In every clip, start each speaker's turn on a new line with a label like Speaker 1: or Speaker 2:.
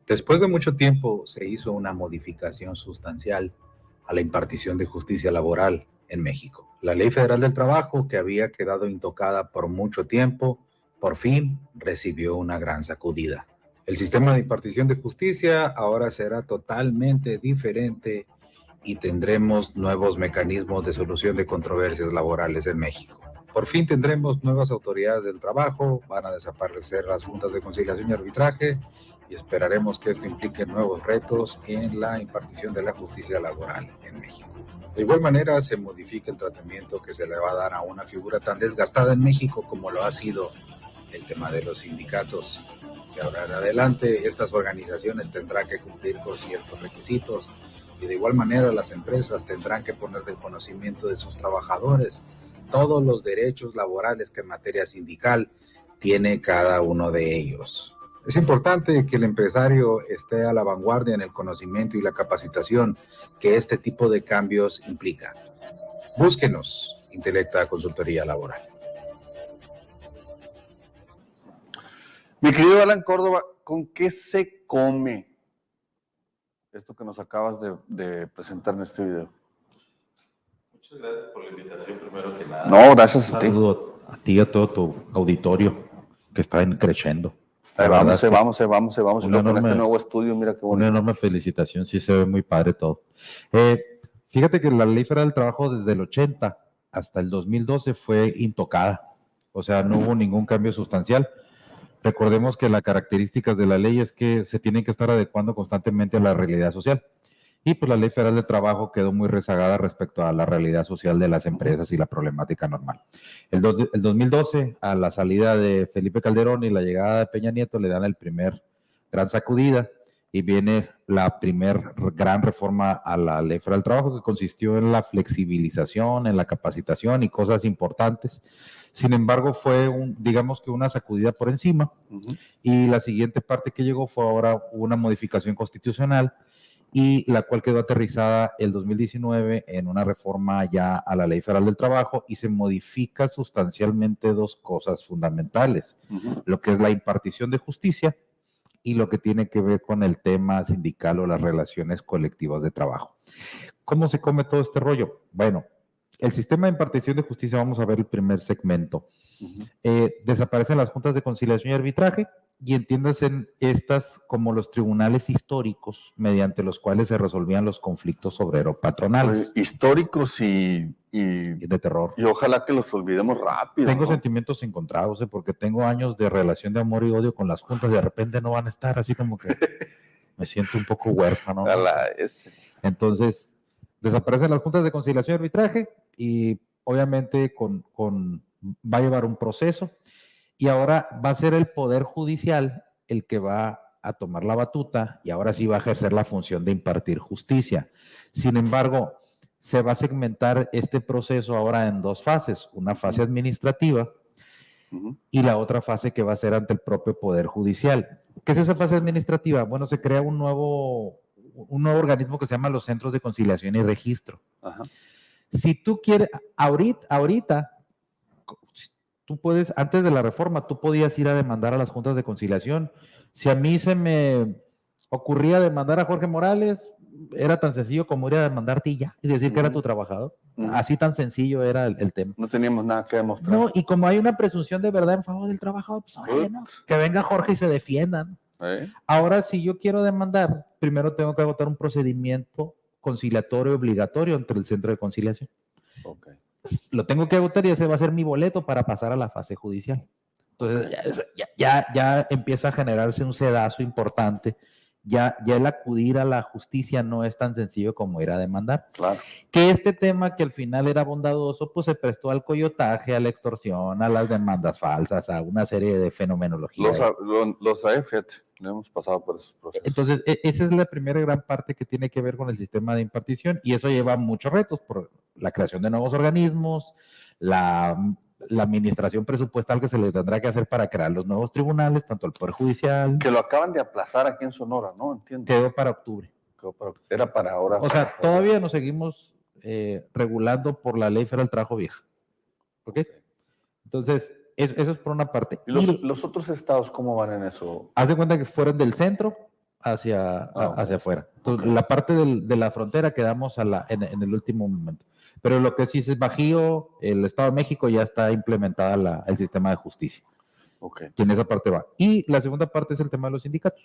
Speaker 1: Después de mucho tiempo se hizo una modificación sustancial a la impartición de justicia laboral en México. La Ley Federal del Trabajo, que había quedado intocada por mucho tiempo, por fin recibió una gran sacudida. El sistema de impartición de justicia ahora será totalmente diferente y tendremos nuevos mecanismos de solución de controversias laborales en México. Por fin tendremos nuevas autoridades del trabajo, van a desaparecer las juntas de conciliación y arbitraje y esperaremos que esto implique nuevos retos en la impartición de la justicia laboral en México. De igual manera, se modifica el tratamiento que se le va a dar a una figura tan desgastada en México como lo ha sido el tema de los sindicatos. De ahora en adelante, estas organizaciones tendrán que cumplir con ciertos requisitos y de igual manera las empresas tendrán que poner del conocimiento de sus trabajadores todos los derechos laborales que en materia sindical tiene cada uno de ellos. Es importante que el empresario esté a la vanguardia en el conocimiento y la capacitación que este tipo de cambios implica. Búsquenos, Intelecta Consultoría Laboral.
Speaker 2: Mi querido Alan Córdoba, ¿con qué se come esto que nos acabas de presentar en este video?
Speaker 3: Muchas gracias por la invitación, primero que nada.
Speaker 2: No, gracias a ti.
Speaker 3: Un saludo a ti y a todo tu auditorio que está creciendo.
Speaker 2: Vamos.
Speaker 3: Una
Speaker 2: Con
Speaker 3: enorme-
Speaker 2: este nuevo estudio, mira qué
Speaker 3: Una
Speaker 2: bonito.
Speaker 3: enorme felicitación, sí se ve muy padre todo. Fíjate que la Ley Federal del Trabajo desde el 80 hasta el 2012 fue intocada, o sea, no hubo ningún cambio sustancial. Recordemos que las características de la ley es que se tienen que estar adecuando constantemente a la realidad social. Y pues la Ley Federal del Trabajo quedó muy rezagada respecto a la realidad social de las empresas y la problemática normal. El 2012, a la salida de Felipe Calderón y la llegada de Peña Nieto, le dan el primer gran sacudida y viene la primer gran reforma a la Ley Federal del Trabajo, que consistió en la flexibilización, en la capacitación y cosas importantes. Sin embargo, fue digamos que una sacudida por encima. Y la siguiente parte que llegó fue ahora una modificación constitucional y la cual quedó aterrizada el 2019 en una reforma ya a la Ley Federal del Trabajo y se modifica sustancialmente dos cosas fundamentales, lo que es la impartición de justicia y lo que tiene que ver con el tema sindical o las relaciones colectivas de trabajo. ¿Cómo se come todo este rollo? Bueno, el sistema de impartición de justicia, vamos a ver el primer segmento. Desaparecen las juntas de conciliación y arbitraje y entiéndase estas como los tribunales históricos mediante los cuales se resolvían los conflictos obrero-patronales.
Speaker 2: Históricos y
Speaker 3: de terror.
Speaker 2: Y ojalá que los olvidemos rápido.
Speaker 3: Tengo
Speaker 2: ¿no?
Speaker 3: sentimientos encontrados, porque tengo años de relación de amor y odio con las juntas y de repente no van a estar, así como que me siento un poco huérfano, ¿no? Entonces, desaparecen las juntas de conciliación y arbitraje y obviamente va a llevar un proceso y ahora va a ser el Poder Judicial el que va a tomar la batuta y ahora sí va a ejercer la función de impartir justicia. Sin embargo, se va a segmentar este proceso ahora en dos fases, una fase administrativa y la otra fase que va a ser ante el propio Poder Judicial. ¿Qué es esa fase administrativa? Bueno, se crea un nuevo organismo que se llama los Centros de Conciliación y Registro. Si tú quieres, ahorita, tú puedes, antes de la reforma, tú podías ir a demandar a las juntas de conciliación. Si a mí se me ocurría demandar a Jorge Morales, era tan sencillo como ir a demandarte y ya, y decir que era tu trabajador. Así tan sencillo era el tema.
Speaker 2: No teníamos nada que demostrar.
Speaker 3: No, y como hay una presunción de verdad en favor del trabajador, pues órale, ¿no? Que venga Jorge y se defienda, ¿no? Ahora, si yo quiero demandar, primero tengo que agotar un procedimiento conciliatorio obligatorio entre el centro de conciliación. Lo tengo que agotar y ese va a ser mi boleto para pasar a la fase judicial. Entonces, ya empieza a generarse un sedazo importante. Ya el acudir a la justicia no es tan sencillo como ir a demandar.
Speaker 2: Claro.
Speaker 3: Que este tema, que al final era bondadoso, pues se prestó al coyotaje, a la extorsión, a las demandas falsas, a una serie de fenomenologías.
Speaker 2: Los fíjate, hemos pasado por esos procesos.
Speaker 3: Entonces, esa es la primera gran parte que tiene que ver con el sistema de impartición y eso lleva muchos retos por la creación de nuevos organismos, la administración presupuestal que se le tendrá que hacer para crear los nuevos tribunales, tanto el Poder Judicial.
Speaker 2: Que lo acaban de aplazar aquí en Sonora, ¿no? Entiendo.
Speaker 3: Quedó para octubre.
Speaker 2: Era para ahora.
Speaker 3: O sea, todavía nos seguimos regulando por la Ley Federal del Trabajo vieja. ¿Ok? Entonces, eso es por una parte.
Speaker 2: ¿Y los otros estados cómo van en eso?
Speaker 3: Haz de cuenta que fueron del centro hacia
Speaker 2: ok.
Speaker 3: afuera. Entonces,
Speaker 2: Ok.
Speaker 3: la parte de la frontera quedamos en el último momento. Pero lo que sí es Bajío, el Estado de México ya está implementada el sistema de justicia,
Speaker 2: Ok.
Speaker 3: que en esa parte va. Y la segunda parte es el tema de los sindicatos.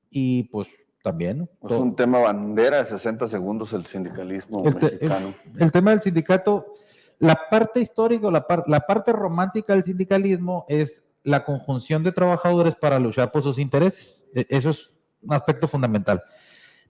Speaker 3: Y pues también
Speaker 2: Es un tema bandera de 60 segundos el sindicalismo mexicano.
Speaker 3: el tema del sindicato, la parte histórica, la parte romántica del sindicalismo es la conjunción de trabajadores para luchar por sus intereses. Eso es un aspecto fundamental.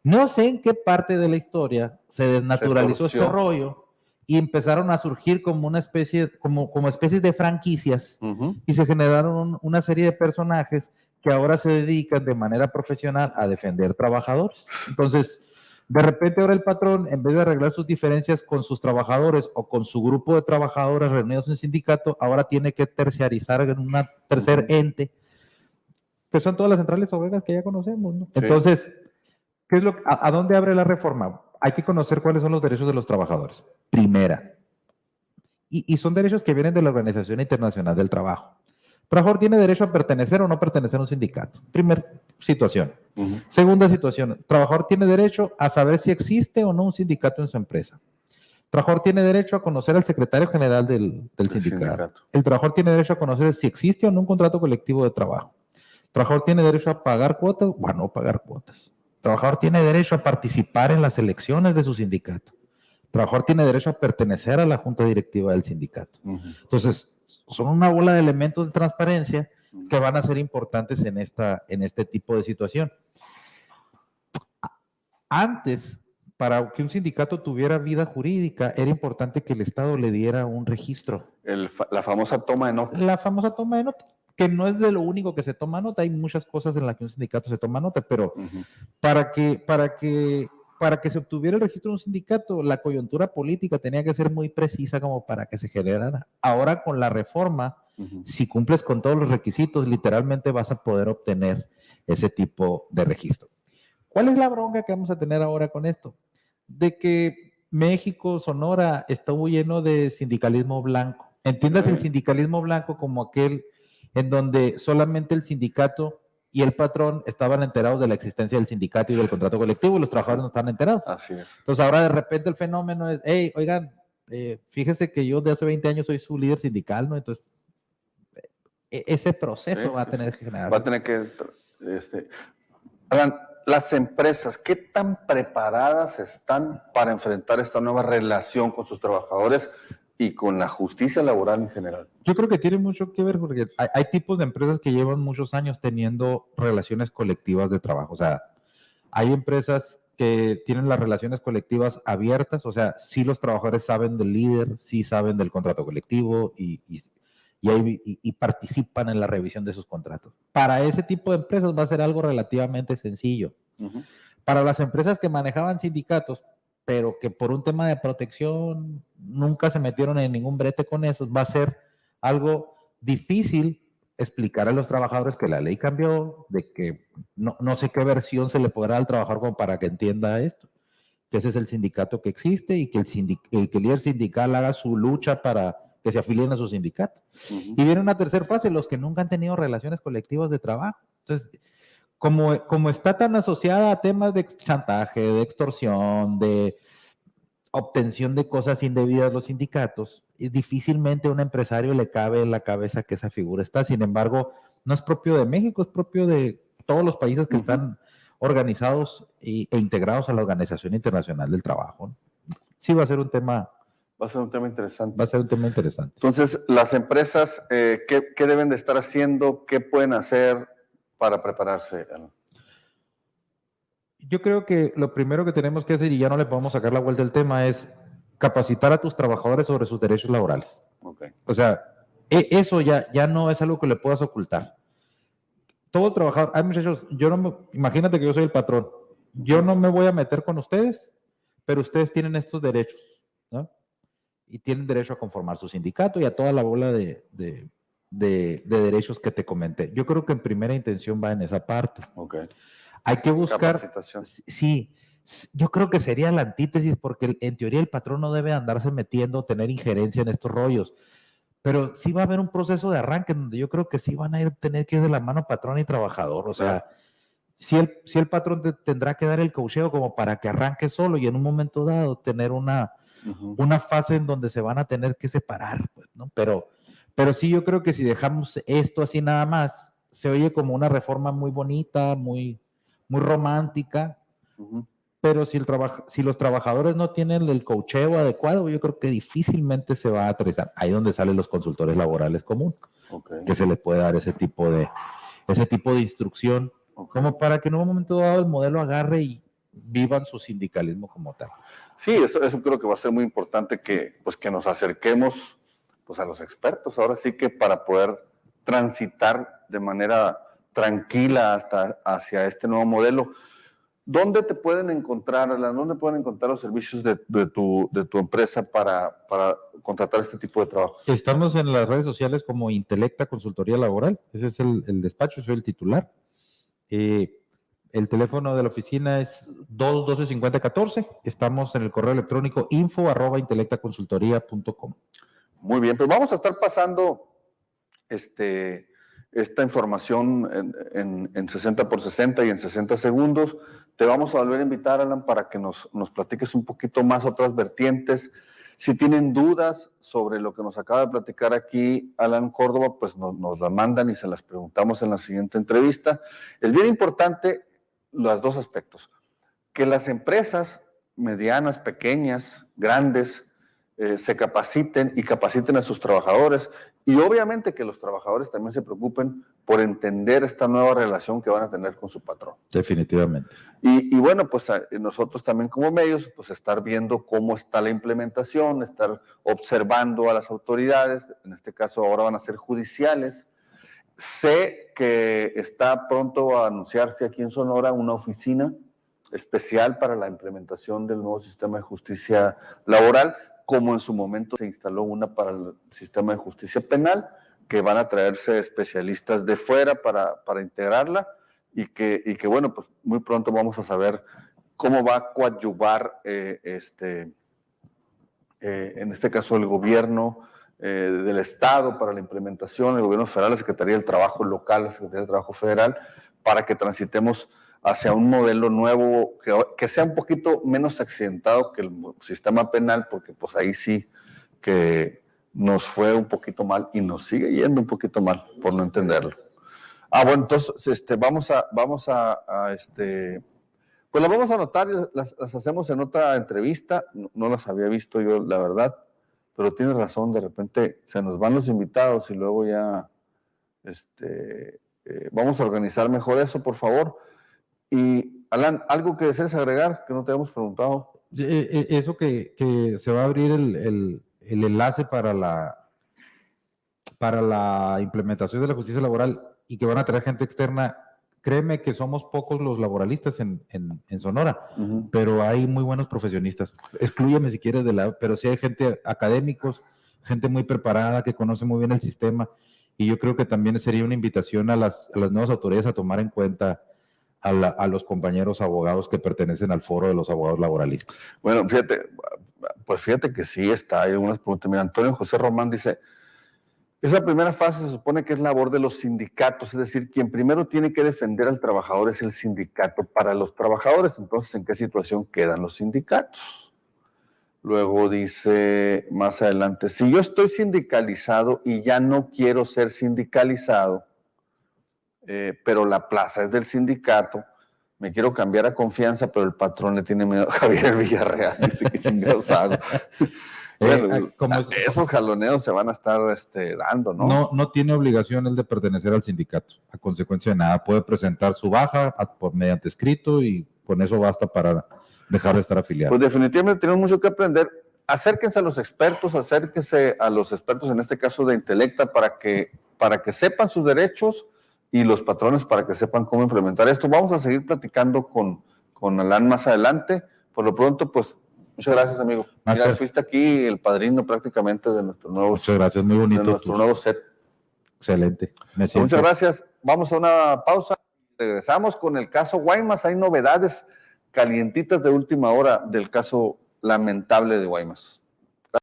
Speaker 3: No sé en qué parte de la historia se desnaturalizó este rollo y empezaron a surgir como una especie, como especies de franquicias y se generaron una serie de personajes que ahora se dedican de manera profesional a defender trabajadores. Entonces, de repente ahora el patrón, en vez de arreglar sus diferencias con sus trabajadores o con su grupo de trabajadores reunidos en sindicato, ahora tiene que terciarizar en un tercer ente, que son todas las centrales obreras que ya conocemos, ¿no? Sí. Entonces, ¿qué es a dónde abre la reforma? Hay que conocer cuáles son los derechos de los trabajadores. Primera. Y son derechos que vienen de la Organización Internacional del Trabajo. El trabajador tiene derecho a pertenecer o no pertenecer a un sindicato. Primera situación. Segunda situación. El trabajador tiene derecho a saber si existe o no un sindicato en su empresa. El trabajador tiene derecho a conocer al secretario general del sindicato. El trabajador tiene derecho a conocer si existe o no un contrato colectivo de trabajo. El trabajador tiene derecho a pagar cuotas o a no pagar cuotas. El trabajador tiene derecho a participar en las elecciones de su sindicato. El trabajador tiene derecho a pertenecer a la junta directiva del sindicato. Entonces, son una bola de elementos de transparencia que van a ser importantes en este tipo de situación. Antes, para que un sindicato tuviera vida jurídica, era importante que el Estado le diera un registro.
Speaker 2: La famosa toma de nota.
Speaker 3: La famosa toma de nota, que no es de lo único que se toma nota, hay muchas cosas en las que un sindicato se toma nota, pero para que se obtuviera el registro de un sindicato, la coyuntura política tenía que ser muy precisa como para que se generara. Ahora con la reforma, si cumples con todos los requisitos, literalmente vas a poder obtener ese tipo de registro. ¿Cuál es la bronca que vamos a tener ahora con esto? De que México, Sonora, estuvo lleno de sindicalismo blanco. Entiendas el sindicalismo blanco como aquel en donde solamente el sindicato y el patrón estaban enterados de la existencia del sindicato y del contrato colectivo y los trabajadores no estaban enterados.
Speaker 2: Así es.
Speaker 3: Entonces ahora de repente el fenómeno es, hey, oigan, fíjese que yo de hace 20 años soy su líder sindical, ¿no? Entonces, ese proceso va a tener que generar.
Speaker 2: Va a tener que... las empresas, ¿qué tan preparadas están para enfrentar esta nueva relación con sus trabajadores y con la justicia laboral en general?
Speaker 3: Yo creo que tiene mucho que ver porque hay tipos de empresas que llevan muchos años teniendo relaciones colectivas de trabajo. O sea, hay empresas que tienen las relaciones colectivas abiertas, o sea, sí los trabajadores saben del líder, sí saben del contrato colectivo y participan en la revisión de sus contratos. Para ese tipo de empresas va a ser algo relativamente sencillo. Para las empresas que manejaban sindicatos, pero que por un tema de protección nunca se metieron en ningún brete con eso, va a ser algo difícil explicar a los trabajadores que la ley cambió, de que no sé qué versión se le podrá al trabajador como para que entienda esto, que ese es el sindicato que existe y que el líder sindical haga su lucha para que se afilien a su sindicato. Y viene una tercera fase, los que nunca han tenido relaciones colectivas de trabajo. Entonces, como está tan asociada a temas de chantaje, de extorsión, de obtención de cosas indebidas los sindicatos, difícilmente a un empresario le cabe en la cabeza que esa figura está. Sin embargo, no es propio de México, es propio de todos los países que están organizados e integrados a la Organización Internacional del Trabajo, ¿no? Sí va a ser un tema...
Speaker 2: Va a ser un tema interesante.
Speaker 3: Va a ser un tema interesante.
Speaker 2: Entonces, las empresas, ¿qué deben de estar haciendo? ¿Qué pueden hacer para prepararse?
Speaker 3: Yo creo que lo primero que tenemos que hacer, y ya no le podemos sacar la vuelta al tema, es capacitar a tus trabajadores sobre sus derechos laborales.
Speaker 2: Okay.
Speaker 3: O sea, eso ya no es algo que le puedas ocultar. Todo trabajador, muchachos, imagínate que yo soy el patrón, yo no me voy a meter con ustedes, pero ustedes tienen estos derechos, ¿no? Y tienen derecho a conformar su sindicato y a toda la bola de derechos que te comenté. Yo creo que en primera intención va en esa parte.
Speaker 2: Okay.
Speaker 3: Hay que buscar...
Speaker 2: Capacitación.
Speaker 3: Sí, yo creo que sería la antítesis porque en teoría el patrón no debe andarse metiendo, tener injerencia en estos rollos. Pero sí va a haber un proceso de arranque donde yo creo que sí van a tener que ir de la mano patrón y trabajador. O sea, si el patrón te tendrá que dar el coacheo como para que arranque solo y en un momento dado tener una fase en donde se van a tener que separar, pues, ¿no? Pero sí, yo creo que si dejamos esto así nada más, se oye como una reforma muy bonita, muy romántica, pero si los trabajadores no tienen el coacheo adecuado, yo creo que difícilmente se va a aterrizar. Ahí es donde salen los consultores laborales comunes, que se les puede dar ese tipo de instrucción, como para que en un momento dado el modelo agarre y vivan su sindicalismo como tal.
Speaker 2: Sí, eso creo que va a ser muy importante que nos acerquemos pues, a los expertos, ahora sí que para poder transitar de manera tranquila hacia este nuevo modelo. ¿Dónde te pueden encontrar, Alan? ¿Dónde pueden encontrar los servicios de tu empresa para contratar este tipo de trabajos?
Speaker 3: Estamos en las redes sociales como Intelecta Consultoría Laboral. Ese es el despacho, soy el titular. El teléfono de la oficina es 212-5014. Estamos en el correo electrónico info@intelectaconsultoría.com.
Speaker 2: Muy bien, pues vamos a estar pasando esta información en 60 por 60 y en 60 segundos. Te vamos a volver a invitar, Alan, para que nos platiques un poquito más otras vertientes. Si tienen dudas sobre lo que nos acaba de platicar aquí Alan Córdoba, pues nos la mandan y se las preguntamos en la siguiente entrevista. Es bien importante los dos aspectos. Que las empresas medianas, pequeñas, grandes, se capaciten y capaciten a sus trabajadores y obviamente que los trabajadores también se preocupen por entender esta nueva relación que van a tener con su patrón.
Speaker 3: Definitivamente.
Speaker 2: Y bueno, pues nosotros también como medios, pues estar viendo cómo está la implementación, estar observando a las autoridades, en este caso ahora van a ser judiciales. Sé que está pronto a anunciarse aquí en Sonora una oficina especial para la implementación del nuevo sistema de justicia laboral, como en su momento se instaló una para el sistema de justicia penal, que van a traerse especialistas de fuera para integrarla y que bueno, pues muy pronto vamos a saber cómo va a coadyuvar en este caso el gobierno del Estado para la implementación, el gobierno federal, la Secretaría del Trabajo local, la Secretaría del Trabajo federal, para que transitemos hacia un modelo nuevo que sea un poquito menos accidentado que el sistema penal, porque pues ahí sí que nos fue un poquito mal y nos sigue yendo un poquito mal por no entenderlo. Bueno, entonces vamos a pues las vamos a anotar y las hacemos en otra entrevista. No las había visto yo, la verdad, pero tienes razón, de repente se nos van los invitados y luego ya vamos a organizar mejor eso, por favor. Y, Alan, ¿algo que desees agregar que no te hemos preguntado?
Speaker 3: Eso que se va a abrir el enlace para la implementación de la justicia laboral y que van a traer gente externa. Créeme que somos pocos los laboralistas en Sonora, pero hay muy buenos profesionistas. Exclúyeme si quieres de lado, pero sí hay gente, académicos, gente muy preparada que conoce muy bien el sistema, y yo creo que también sería una invitación a las nuevas autoridades a tomar en cuenta a los compañeros abogados que pertenecen al foro de los abogados laboralistas.
Speaker 2: Bueno, fíjate que sí está. Hay algunas preguntas. Mira, Antonio José Román dice: esa primera fase se supone que es labor de los sindicatos, es decir, quien primero tiene que defender al trabajador es el sindicato para los trabajadores. Entonces, ¿en qué situación quedan los sindicatos? Luego dice más adelante: si yo estoy sindicalizado y ya no quiero ser sindicalizado, pero la plaza es del sindicato, me quiero cambiar a Confianza, pero el patrón le tiene miedo a Javier Villarreal. Dice que chingados hago. Bueno, esos jaloneos se van a estar dando, ¿no?
Speaker 3: No tiene obligación el de pertenecer al sindicato. A consecuencia de nada, puede presentar su baja mediante escrito y con eso basta para dejar de estar afiliado.
Speaker 2: Pues definitivamente tenemos mucho que aprender. Acérquense a los expertos, en este caso de Intelecta, para que sepan sus derechos y los patrones para que sepan cómo implementar esto. Vamos a seguir platicando con Alan más adelante. Por lo pronto, pues, muchas gracias, amigo. Mira, fuiste aquí el padrino prácticamente de nuestro nuevo,
Speaker 3: muchas gracias, muy bonito,
Speaker 2: de nuestro nuevo set.
Speaker 3: Excelente.
Speaker 2: Muchas gracias. Vamos a una pausa. Regresamos con el caso Guaymas. Hay novedades calientitas de última hora del caso lamentable de Guaymas.